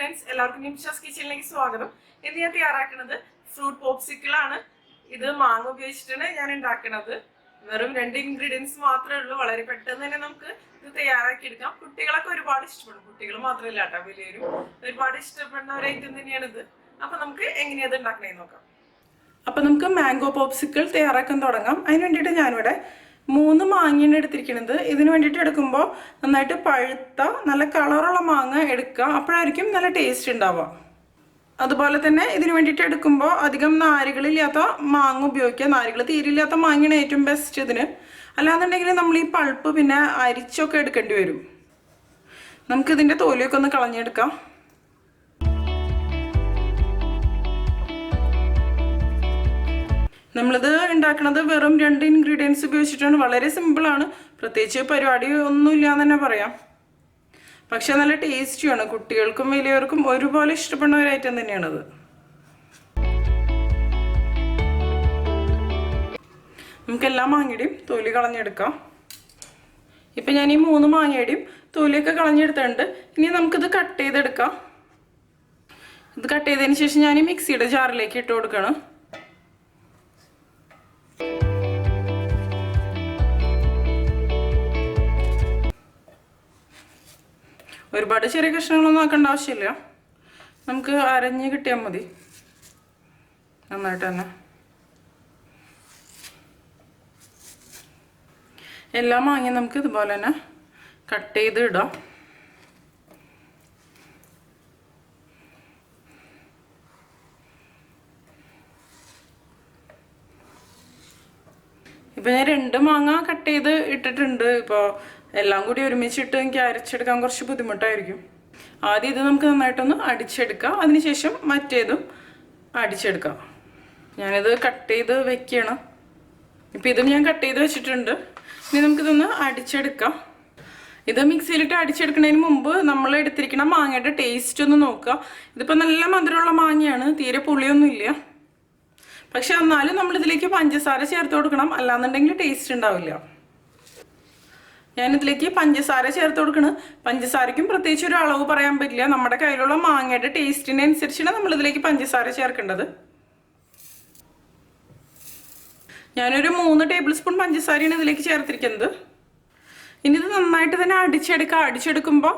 Friends, എല്ലാവർക്കും നിമിഷാസ് കിച്ചണിലേക്ക് സ്വാഗതം. ഇന്ന് ഞാൻ തയ്യാറാക്കുന്നത് ഫ്രൂട്ട് പോപ്സിക്കിൾ ആണ്. ഇത് മാങ്ങ ഉപയോഗിച്ചിട്ടാണ് ഞാൻ ഉണ്ടാക്കുന്നത്. വെറും 2 ഇൻഗ്രീഡിയൻസ് മാത്രമേ ഉള്ളൂ. വളരെ പെട്ടെന്ന് തന്നെ നമുക്ക് ഇത് തയ്യാറാക്കി എടുക്കാം. കുട്ടികളൊക്കെ ഒരുപാട് ഇഷ്ടപ്പെടും. കുട്ടികൾ മാത്രമല്ല കേട്ടോ, വലിയൊരു ഒരുപാട് ഇഷ്ടപ്പെടുന്ന ഒരു ഐറ്റം തന്നെയാണ് ഇത്. അപ്പൊ നമുക്ക് എങ്ങനെയാ ഇത് ഉണ്ടാക്കണേന്ന് നോക്കാം. അപ്പൊ നമുക്ക് മാംഗോ പോപ്സിക്കിൾ തയ്യാറാക്കാൻ തുടങ്ങാം. അതിന് വേണ്ടിയിട്ട് ഞാനിവിടെ 3 മാങ്ങയാണ് എടുത്തിരിക്കുന്നത്. ഇതിന് വേണ്ടിയിട്ട് എടുക്കുമ്പോൾ നന്നായിട്ട് പഴുത്ത നല്ല കളറുള്ള മാങ്ങ എടുക്കുക. അപ്പോഴായിരിക്കും നല്ല ടേസ്റ്റ് ഉണ്ടാവുക. അതുപോലെ തന്നെ ഇതിന് വേണ്ടിയിട്ട് എടുക്കുമ്പോൾ അധികം നാരുകളില്ലാത്ത മാങ്ങ ഉപയോഗിക്കുക. നാരുകൾ തീരില്ലാത്ത മാങ്ങയാണ് ഏറ്റവും ബെസ്റ്റ് ഇതിന്. അല്ലാന്നുണ്ടെങ്കിൽ നമ്മൾ ഈ പൾപ്പ് പിന്നെ അരിച്ചൊക്കെ എടുക്കേണ്ടി വരും. നമുക്കിതിൻ്റെ തോലിയൊക്കെ ഒന്ന് കളഞ്ഞെടുക്കാം. നമ്മളിത് ഉണ്ടാക്കുന്നത് വെറും 2 ഇൻഗ്രീഡിയൻസ് ഉപയോഗിച്ചിട്ടാണ്. വളരെ സിമ്പിളാണ്. പ്രത്യേകിച്ച് പരിപാടി ഒന്നുമില്ല എന്ന് തന്നെ പറയാം. പക്ഷെ നല്ല ടേസ്റ്റിയാണ്. കുട്ടികൾക്കും വലിയവർക്കും ഒരുപോലെ ഇഷ്ടപ്പെടുന്ന ഒരു ഐറ്റം തന്നെയാണത്. നമുക്ക് എല്ലാ മാങ്ങയുടെയും തൊലി കളഞ്ഞെടുക്കാം. ഇപ്പം ഞാൻ ഈ 3 മാങ്ങയുടെയും തൊലിയൊക്കെ കളഞ്ഞെടുത്തിട്ടുണ്ട്. ഇനി നമുക്കിത് കട്ട് ചെയ്തെടുക്കാം. ഇത് കട്ട് ചെയ്തതിന് ശേഷം ഞാൻ ഈ മിക്സിയുടെ ജാറിലേക്ക് ഇട്ട് കൊടുക്കണം. ഒരുപാട് ചെറിയ കഷ്ണങ്ങളൊന്നും ആക്കേണ്ട ആവശ്യമില്ല. നമുക്ക് അരഞ്ഞ് കിട്ടിയാൽ മതി നന്നായിട്ട് തന്നെ. എല്ലാ മാങ്ങയും നമുക്ക് ഇതുപോലെ തന്നെ കട്ട് ചെയ്ത് ഇടാം. ഇപ്പം ഞാൻ 2 മാങ്ങ കട്ട് ചെയ്ത് ഇട്ടിട്ടുണ്ട്. ഇപ്പോൾ എല്ലാം കൂടി ഒരുമിച്ചിട്ട് എനിക്ക് അരച്ചെടുക്കാൻ കുറച്ച് ബുദ്ധിമുട്ടായിരിക്കും. ആദ്യം ഇത് നമുക്ക് നന്നായിട്ടൊന്ന് അടിച്ചെടുക്കാം. അതിനുശേഷം മറ്റേതും അടിച്ചെടുക്കാം. ഞാനിത് കട്ട് ചെയ്ത് വെക്കണം. ഇപ്പം ഇതും ഞാൻ കട്ട് ചെയ്ത് വെച്ചിട്ടുണ്ട്. ഇനി നമുക്കിതൊന്ന് അടിച്ചെടുക്കാം. ഇത് മിക്സിയിലിട്ട് അടിച്ചെടുക്കുന്നതിന് മുമ്പ് നമ്മൾ എടുത്തിരിക്കുന്ന മാങ്ങയുടെ ടേസ്റ്റ് ഒന്ന് നോക്കുക. ഇതിപ്പോൾ നല്ല മധുരമുള്ള മാങ്ങയാണ്, തീരെ പുളിയൊന്നുമില്ല. പക്ഷെ എന്നാലും നമ്മളിതിലേക്ക് പഞ്ചസാര ചേർത്ത് കൊടുക്കണം, അല്ലാന്നുണ്ടെങ്കിൽ ടേസ്റ്റ് ഉണ്ടാവില്ല. ഞാനിതിലേക്ക് പഞ്ചസാര ചേർത്ത് കൊടുക്കണം. പഞ്ചസാരയ്ക്കും പ്രത്യേകിച്ച് ഒരു അളവ് പറയാൻ പറ്റില്ല. നമ്മുടെ കയ്യിലുള്ള മാങ്ങയുടെ ടേസ്റ്റിനനുസരിച്ചാണ് നമ്മളിതിലേക്ക് പഞ്ചസാര ചേർക്കേണ്ടത്. ഞാനൊരു 3 ടേബിൾ സ്പൂൺ പഞ്ചസാരയാണ് ഇതിലേക്ക് ചേർത്തിരിക്കുന്നത്. ഇനി ഇത് നന്നായിട്ട് തന്നെ അടിച്ചെടുക്കുക. അടിച്ചെടുക്കുമ്പോൾ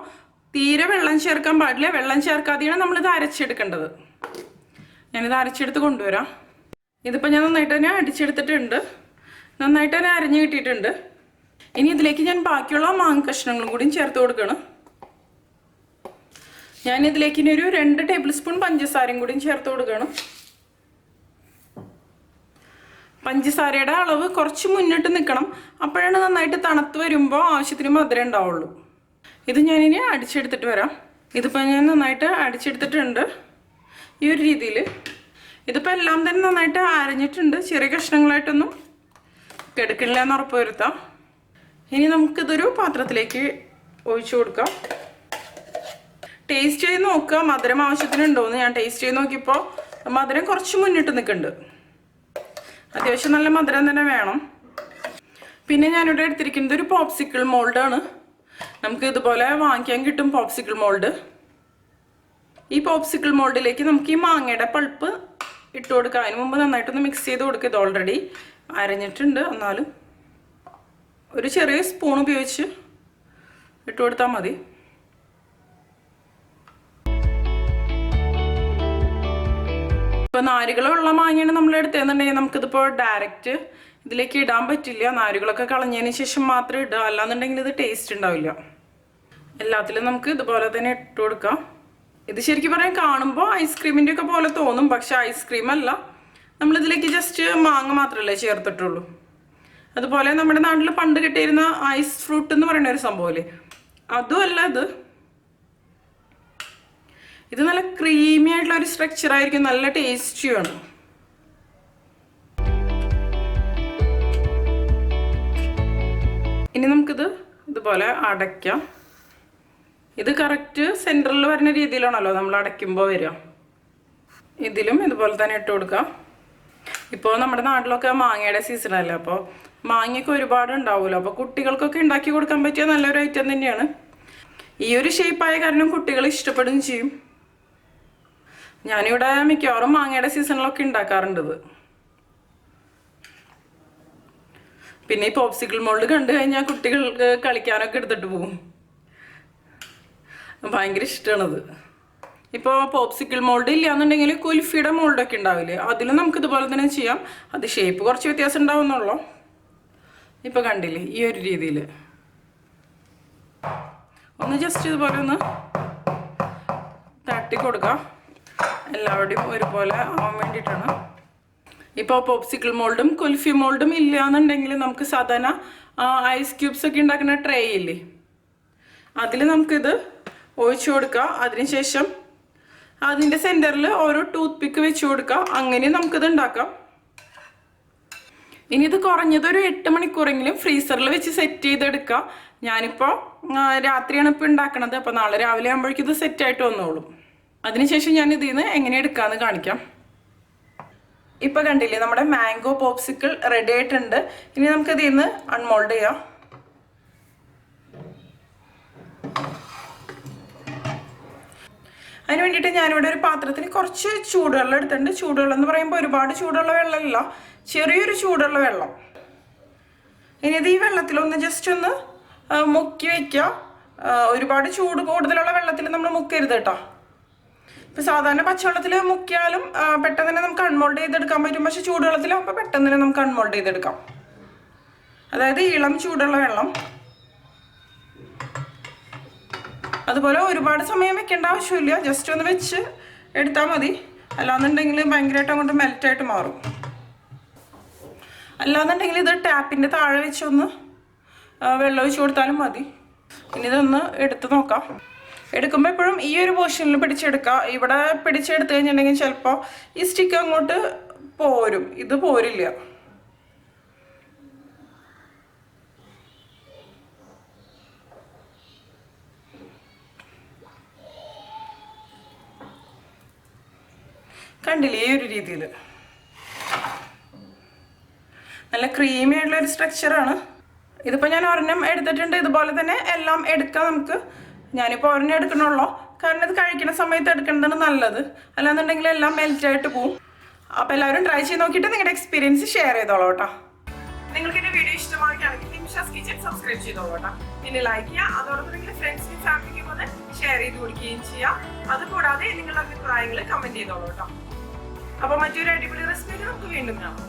തീരെ വെള്ളം ചേർക്കാൻ പാടില്ല. വെള്ളം ചേർക്കാതെയാണ് നമ്മളിത് അരച്ചെടുക്കേണ്ടത്. ഞാനിത് അരച്ചെടുത്ത് കൊണ്ടുവരാം. ഇതിപ്പോൾ ഞാൻ നന്നായിട്ട് തന്നെ അടിച്ചെടുത്തിട്ടുണ്ട്. നന്നായിട്ട് തന്നെ അരഞ്ഞ് കിട്ടിയിട്ടുണ്ട്. ഇനി ഇതിലേക്ക് ഞാൻ ബാക്കിയുള്ള മാങ്ങ കഷ്ണങ്ങളും കൂടി ചേർത്ത് കൊടുക്കണം. ഞാൻ ഇതിലേക്ക് ഇനി ഒരു 2 ടേബിൾ സ്പൂൺ പഞ്ചസാരയും കൂടി ചേർത്ത് കൊടുക്കണം. പഞ്ചസാരയുടെ അളവ് കുറച്ച് മുന്നിട്ട് നിൽക്കണം. അപ്പോഴാണ് നന്നായിട്ട് തണുത്ത് വരുമ്പോൾ ആവശ്യത്തിന് മധുരം ഉണ്ടാവുള്ളൂ. ഇത് ഞാനിനി അടിച്ചെടുത്തിട്ട് വരാം. ഇതിപ്പോൾ ഞാൻ നന്നായിട്ട് അടിച്ചെടുത്തിട്ടുണ്ട് ഈ ഒരു രീതിയിൽ. ഇതിപ്പോൾ എല്ലാം തന്നെ നന്നായിട്ട് അരഞ്ഞിട്ടുണ്ട്. ചെറിയ കഷ്ണങ്ങളായിട്ടൊന്നും കിടക്കില്ല എന്ന് ഉറപ്പ് വരുത്താം. ഇനി നമുക്കിതൊരു പാത്രത്തിലേക്ക് ഒഴിച്ചു കൊടുക്കാം. ടേസ്റ്റ് ചെയ്ത് നോക്കുക മധുരം ആവശ്യത്തിനുണ്ടോയെന്ന്. ഞാൻ ടേസ്റ്റ് ചെയ്ത് നോക്കിയപ്പോൾ മധുരം കുറച്ച് മുന്നിട്ട് നിൽക്കുന്നുണ്ട്. അത്യാവശ്യം നല്ല മധുരം തന്നെ വേണം. പിന്നെ ഞാനിവിടെ എടുത്തിരിക്കുന്നത് ഒരു പോപ്സിക്കിൾ മോൾഡാണ്. നമുക്ക് ഇതുപോലെ വാങ്ങിക്കാൻ കിട്ടും പോപ്സിക്കിൾ മോൾഡ്. ഈ പോപ്സിക്കിൾ മോൾഡിലേക്ക് നമുക്ക് ഈ മാങ്ങയുടെ പൾപ്പ് ഇട്ട് കൊടുക്കുക. അതിന് മുമ്പ് നന്നായിട്ടൊന്ന് മിക്സ് ചെയ്ത് കൊടുക്കുക. ഇത് ഓൾറെഡി അരഞ്ഞിട്ടുണ്ട്. എന്നാലും ഒരു ചെറിയ സ്പൂൺ ഉപയോഗിച്ച് ഇട്ട് കൊടുത്താൽ മതി. ഇപ്പോൾ നാരുകളുള്ള മാങ്ങയാണ് നമ്മൾ എടുത്തതെന്നുണ്ടെങ്കിൽ നമുക്കിതിപ്പോൾ ഡയറക്റ്റ് ഇതിലേക്ക് ഇടാൻ പറ്റില്ല. നാരുകളൊക്കെ കളഞ്ഞതിന് ശേഷം മാത്രമേ ഇടുക. അല്ലാന്നുണ്ടെങ്കിൽ ഇത് ടേസ്റ്റ് ഉണ്ടാവില്ല. എല്ലാത്തിലും നമുക്ക് ഇതുപോലെ തന്നെ ഇട്ട് കൊടുക്കാം. ഇത് ശരിക്കും പറയാൻ കാണുമ്പോൾ ഐസ്ക്രീമിൻ്റെ ഒക്കെ പോലെ തോന്നും. പക്ഷെ ഐസ്ക്രീം അല്ല. നമ്മളിതിലേക്ക് ജസ്റ്റ് മാങ്ങ മാത്രമല്ലേ ചേർത്തിട്ടുള്ളൂ. അതുപോലെ നമ്മുടെ നാട്ടിൽ പണ്ട് കിട്ടിയിരുന്ന ഐസ് ഫ്രൂട്ട് എന്ന് പറയുന്ന ഒരു സംഭവമല്ലേ, അതുമല്ല ഇത്. ഇത് നല്ല ക്രീമി ആയിട്ടുള്ള ഒരു സ്ട്രക്ചർ ആയിരിക്കും. നല്ല ടേസ്റ്റിയാണ്. ഇനി നമുക്കിത് ഇതുപോലെ അടയ്ക്കാം. ഇത് കറക്റ്റ് സെൻറ്ററിൽ വരുന്ന രീതിയിലാണല്ലോ നമ്മൾ അടയ്ക്കുമ്പോൾ വരിക. ഇതിലും ഇതുപോലെ തന്നെ ഇട്ട് കൊടുക്കാം. ഇപ്പോൾ നമ്മുടെ നാട്ടിലൊക്കെ മാങ്ങയുടെ സീസണല്ലേ, അപ്പോൾ മാങ്ങയൊക്കെ ഒരുപാട് ഉണ്ടാവുമല്ലോ. അപ്പോൾ കുട്ടികൾക്കൊക്കെ ഉണ്ടാക്കി കൊടുക്കാൻ പറ്റിയ നല്ലൊരു ഐറ്റം തന്നെയാണ്. ഈ ഒരു ഷേപ്പായ കാരണം കുട്ടികൾ ഇഷ്ടപ്പെടുകയും ചെയ്യും. ഞാനിവിടെ മിക്കവാറും മാങ്ങയുടെ സീസണിലൊക്കെ ഉണ്ടാക്കാറുണ്ട് ഇത്. പിന്നെ ഈ പോപ്സിക്കിൾ മോൾഡ് കണ്ടു കഴിഞ്ഞാൽ കുട്ടികൾക്ക് കളിക്കാനൊക്കെ എടുത്തിട്ട് പോകും. ഭയങ്കര ഇഷ്ടമാണത്. ഇപ്പോൾ പോപ്സിക്കിൾ മോൾഡ് ഇല്ലയെന്നുണ്ടെങ്കിൽ കുൽഫിയുടെ മോൾഡൊക്കെ ഉണ്ടാവില്ലേ, അതിലും നമുക്ക് ഇതുപോലെ തന്നെ ചെയ്യാം. അത് ഷേപ്പ് കുറച്ച് വ്യത്യാസം ഉണ്ടാവുന്നുള്ളൂ. ഇപ്പോൾ കണ്ടില്ലേ ഈ ഒരു രീതിയിൽ ഒന്ന് ജസ്റ്റ് ഇതുപോലെ ഒന്ന് തട്ടി കൊടുക്കാം, എല്ലാവരുടെയും ഒരുപോലെ ആവാൻ വേണ്ടിയിട്ടാണ്. ഇപ്പോൾ പോപ്സിക്കിൾ മോൾഡും കുൽഫി മോൾഡും ഇല്ല എന്നുണ്ടെങ്കിൽ നമുക്ക് സാധാരണ ഐസ് ക്യൂബ്സ് ഒക്കെ ഉണ്ടാക്കുന്ന ട്രേ ഇല്ലേ, അതിൽ നമുക്കിത് ഒഴിച്ചു കൊടുക്കുക. അതിനുശേഷം അതിൻ്റെ സെൻറ്ററിൽ ഓരോ ടൂത്ത് പിക്ക് വെച്ച് കൊടുക്കുക. അങ്ങനെ നമുക്കിത് ഉണ്ടാക്കാം. ഇനി ഇത് കുറഞ്ഞതൊരു 8 മണിക്കൂറെങ്കിലും ഫ്രീസറിൽ വെച്ച് സെറ്റ് ചെയ്തെടുക്കുക. ഞാനിപ്പോൾ രാത്രിയാണ് ഇപ്പോൾ ഉണ്ടാക്കണത്. അപ്പോൾ നാളെ രാവിലെ ആകുമ്പോഴേക്കും ഇത് സെറ്റായിട്ട് വന്നോളും. അതിനുശേഷം ഞാൻ ഇതിൽ നിന്ന് എങ്ങനെ എടുക്കാമെന്ന് കാണിക്കാം. ഇപ്പോൾ കണ്ടില്ലേ നമ്മുടെ മാംഗോ പോപ്സിക്കിൾ റെഡി ആയിട്ടുണ്ട്. ഇനി നമുക്ക് ഇതിൽ നിന്ന് അൺമോൾഡ് ചെയ്യാം. അതിന് വേണ്ടിയിട്ട് ഞാനിവിടെ ഒരു പാത്രത്തിന് കുറച്ച് ചൂടുവെള്ളം എടുത്തിട്ടുണ്ട്. ചൂടുവെള്ളം എന്ന് പറയുമ്പോൾ ഒരുപാട് ചൂടുള്ള വെള്ളമല്ല, ചെറിയൊരു ചൂടുള്ള വെള്ളം. ഇനി ഇത് ഈ വെള്ളത്തിലൊന്ന് ജസ്റ്റ് ഒന്ന് മുക്കി വയ്ക്കുക. ഒരുപാട് ചൂട് കൂടുതലുള്ള വെള്ളത്തിൽ നമ്മൾ മുക്കരുത് കേട്ടോ. ഇപ്പോൾ സാധാരണ പച്ചവെള്ളത്തിൽ മുക്കിയാലും പെട്ടെന്ന് തന്നെ നമുക്ക് അൺമോൾഡ് ചെയ്തെടുക്കാൻ പറ്റും. പക്ഷേ ചൂടുവെള്ളത്തിലാകുമ്പോൾ പെട്ടെന്ന് തന്നെ നമുക്ക് അൺമോൾഡ് ചെയ്തെടുക്കാം. അതായത് ഇളം ചൂടുള്ള വെള്ളം. അതുപോലെ ഒരുപാട് സമയം വെക്കേണ്ട ആവശ്യമില്ല, ജസ്റ്റ് ഒന്ന് വെച്ച് എടുത്താൽ മതി. അല്ലാന്നുണ്ടെങ്കിൽ ഭയങ്കരമായിട്ട് അങ്ങോട്ട് മെൽറ്റായിട്ട് മാറും. അല്ലാന്നുണ്ടെങ്കിൽ ഇത് ടാപ്പിൻ്റെ താഴെ വെച്ചൊന്ന് വെള്ളം ഒഴിച്ച് കൊടുത്താലും മതി. ഇനി ഇതൊന്ന് എടുത്ത് നോക്കാം. എടുക്കുമ്പോൾ എപ്പോഴും ഈ ഒരു പോർഷനിൽ പിടിച്ചെടുക്കുക. ഇവിടെ പിടിച്ചെടുത്ത് കഴിഞ്ഞിട്ടുണ്ടെങ്കിൽ ചിലപ്പോൾ ഈ സ്റ്റിക്ക് അങ്ങോട്ട് പോരും, ഇത് പോരില്ല. കണ്ടില്ലേ ഈ ഒരു രീതിയിൽ നല്ല ക്രീമി ആയിട്ടുള്ള ഒരു സ്ട്രക്ചറാണ്. ഇതിപ്പോൾ ഞാൻ ഒരെണ്ണം എടുത്തിട്ടുണ്ട്. ഇതുപോലെ തന്നെ എല്ലാം എടുക്കാം നമുക്ക്. ഞാനിപ്പോൾ ഒരെണ്ണം എടുക്കണുള്ളൂ, കാരണം ഇത് കഴിക്കുന്ന സമയത്ത് എടുക്കേണ്ടതാണ് നല്ലത്. അല്ലാന്നുണ്ടെങ്കിൽ എല്ലാം മെൽറ്റായിട്ട് പോവും. അപ്പോൾ എല്ലാവരും ട്രൈ ചെയ്ത് നോക്കിയിട്ട് നിങ്ങളുടെ എക്സ്പീരിയൻസ് ഷെയർ ചെയ്തോളൂ കേട്ടോ. നിങ്ങൾക്ക് എൻ്റെ വീഡിയോ ഇഷ്ടമാക്കുകയാണെങ്കിൽ നിമിഷാസ് കിച്ചൺ സബ്സ്ക്രൈബ് ചെയ്തോളൂ കേട്ടോ. പിന്നെ ലൈക്ക് ചെയ്യുക, അതോടൊപ്പം നിങ്ങളുടെ ഫ്രണ്ട്സിനും ഫാമിലിക്കും ഒന്ന് ഷെയർ ചെയ്ത് കൊടുക്കുകയും ചെയ്യുക. അതുകൂടാതെ നിങ്ങളുടെ അഭിപ്രായങ്ങൾ കമൻറ്റ് ചെയ്തോളൂ കേട്ടോ. അപ്പോൾ മറ്റൊരു അടിപൊളി റെസിപ്പിയിൽ നമുക്ക് വീണ്ടും കാണാം.